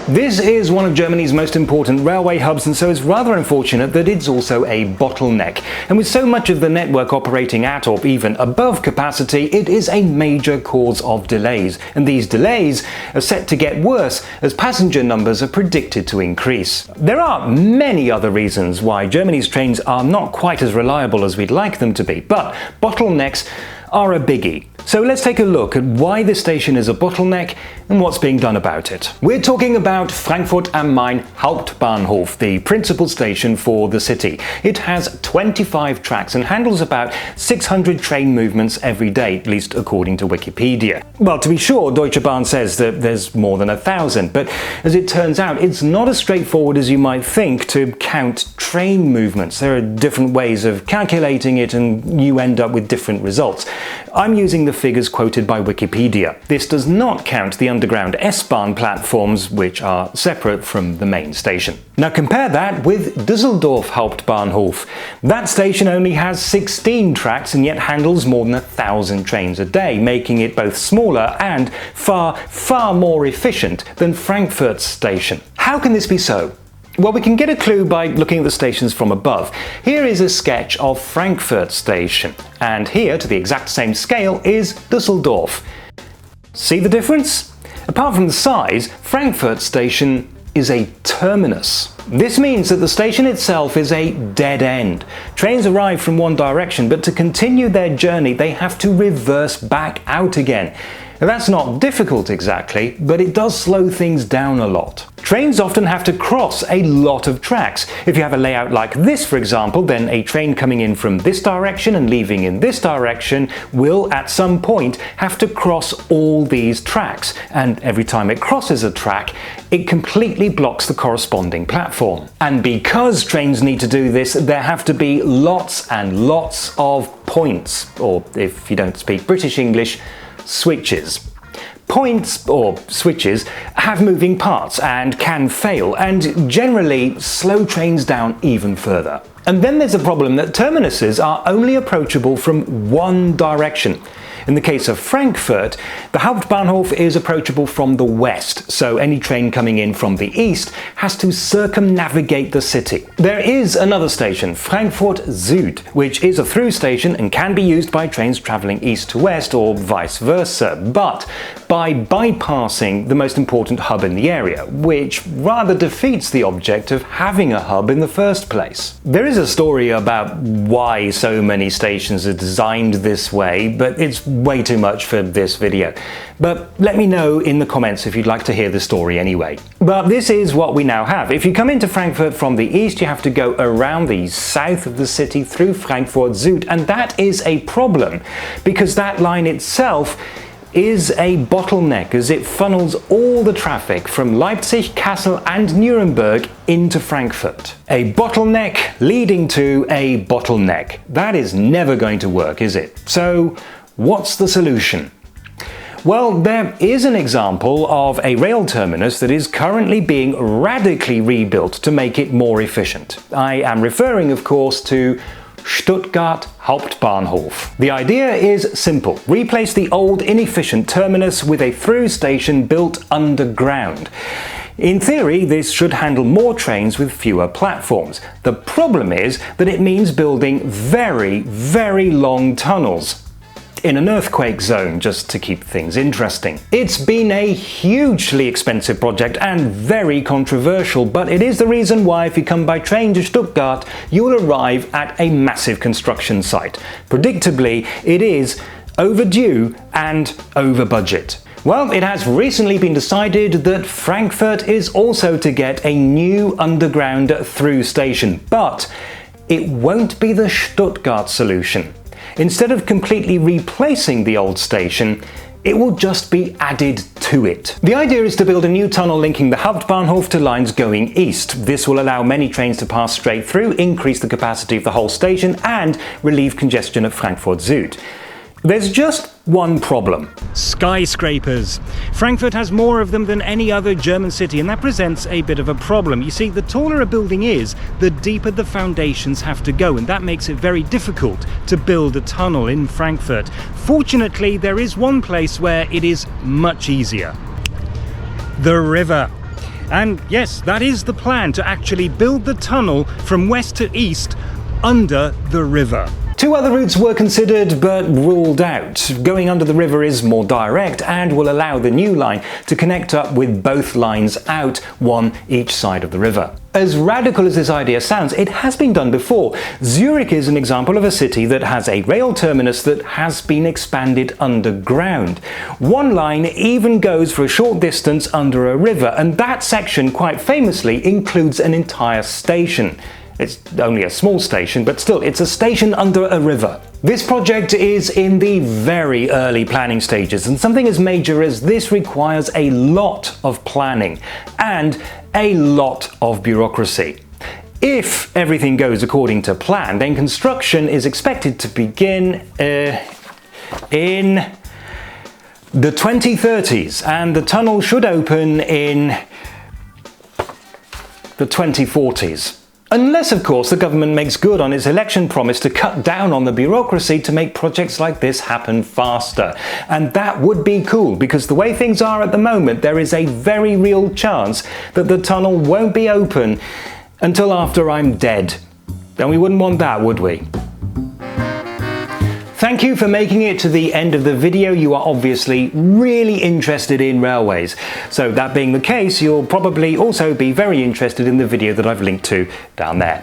This is one of Germany's most important railway hubs, and so it's rather unfortunate that it's also a bottleneck. And with so much of the network operating at or even above capacity, it is a major cause of delays. And these delays are set to get worse as passenger numbers are predicted to increase. There are many other reasons why Germany's trains are not quite as reliable as we'd like them to be, but bottlenecks are a biggie. So let's take a look at why this station is a bottleneck and what's being done about it. We're talking about Frankfurt am Main Hauptbahnhof, the principal station for the city. It has 25 tracks and handles about 600 train movements every day, at least according to Wikipedia. Well, to be sure, Deutsche Bahn says that there's more than 1,000, but as it turns out, it's not as straightforward as you might think to count train movements. There are different ways of calculating it and you end up with different results. I'm using the figures quoted by Wikipedia. This does not count the underground S-Bahn platforms, which are separate from the main station. Now compare that with Düsseldorf Hauptbahnhof. That station only has 16 tracks and yet handles more than 1,000 trains a day, making it both smaller and far more efficient than Frankfurt's station. How can this be so? Well, we can get a clue by looking at the stations from above. Here is a sketch of Frankfurt station, and here, to the exact same scale, is Düsseldorf. See the difference? Apart from the size, Frankfurt station is a terminus. This means that the station itself is a dead end. Trains arrive from one direction, but to continue their journey, they have to reverse back out again. Now, that's not difficult exactly, but it does slow things down a lot. Trains often have to cross a lot of tracks. If you have a layout like this, for example, then a train coming in from this direction and leaving in this direction will at some point have to cross all these tracks, and every time it crosses a track, it completely blocks the corresponding platform. And because trains need to do this, there have to be lots and lots of points, or if you don't speak British English, switches. Points, or switches, have moving parts and can fail, and generally slow trains down even further. And then there's a problem that terminuses are only approachable from one direction. In the case of Frankfurt, the Hauptbahnhof is approachable from the west, so any train coming in from the east has to circumnavigate the city. There is another station, Frankfurt Süd, which is a through station and can be used by trains travelling east to west or vice versa, but by bypassing the most important hub in the area, which rather defeats the object of having a hub in the first place. There is a story about why so many stations are designed this way, but it's way too much for this video. But let me know in the comments if you'd like to hear the story anyway. But this is what we now have. If you come into Frankfurt from the east, you have to go around the south of the city through Frankfurt Süd, and that is a problem because that line itself is a bottleneck as it funnels all the traffic from Leipzig, Kassel and Nuremberg into Frankfurt. A bottleneck leading to a bottleneck. That is never going to work, is it? So what's the solution? Well, there is an example of a rail terminus that is currently being radically rebuilt to make it more efficient. I am referring, of course, to Stuttgart Hauptbahnhof. The idea is simple. Replace the old inefficient terminus with a through station built underground. In theory, this should handle more trains with fewer platforms. The problem is that it means building very long tunnels in an earthquake zone, just to keep things interesting. It's been a hugely expensive project and very controversial, but it is the reason why if you come by train to Stuttgart, you will arrive at a massive construction site. Predictably, it is overdue and over budget. Well, it has recently been decided that Frankfurt is also to get a new underground through station, but it won't be the Stuttgart solution. Instead of completely replacing the old station, it will just be added to it. The idea is to build a new tunnel linking the Hauptbahnhof to lines going east. This will allow many trains to pass straight through, increase the capacity of the whole station and relieve congestion at Frankfurt Süd. There's just one problem. Skyscrapers. Frankfurt has more of them than any other German city, and that presents a bit of a problem. You see, the taller a building is, the deeper the foundations have to go, and that makes it very difficult to build a tunnel in Frankfurt. Fortunately, there is one place where it is much easier. The river. And yes, that is the plan, to actually build the tunnel from west to east under the river. Two other routes were considered but ruled out. Going under the river is more direct and will allow the new line to connect up with both lines out, one each side of the river. As radical as this idea sounds, it has been done before. Zurich is an example of a city that has a rail terminus that has been expanded underground. One line even goes for a short distance under a river, and that section quite famously includes an entire station. It's only a small station, but still, it's a station under a river. This project is in the very early planning stages, and something as major as this requires a lot of planning and a lot of bureaucracy. If everything goes according to plan, then construction is expected to begin in the 2030s, and the tunnel should open in the 2040s. Unless, of course, the government makes good on its election promise to cut down on the bureaucracy to make projects like this happen faster. And that would be cool, because the way things are at the moment, there is a very real chance that the tunnel won't be open until after I'm dead. And we wouldn't want that, would we? Thank you for making it to the end of the video. You are obviously really interested in railways. So that being the case, you'll probably also be very interested in the video that I've linked to down there.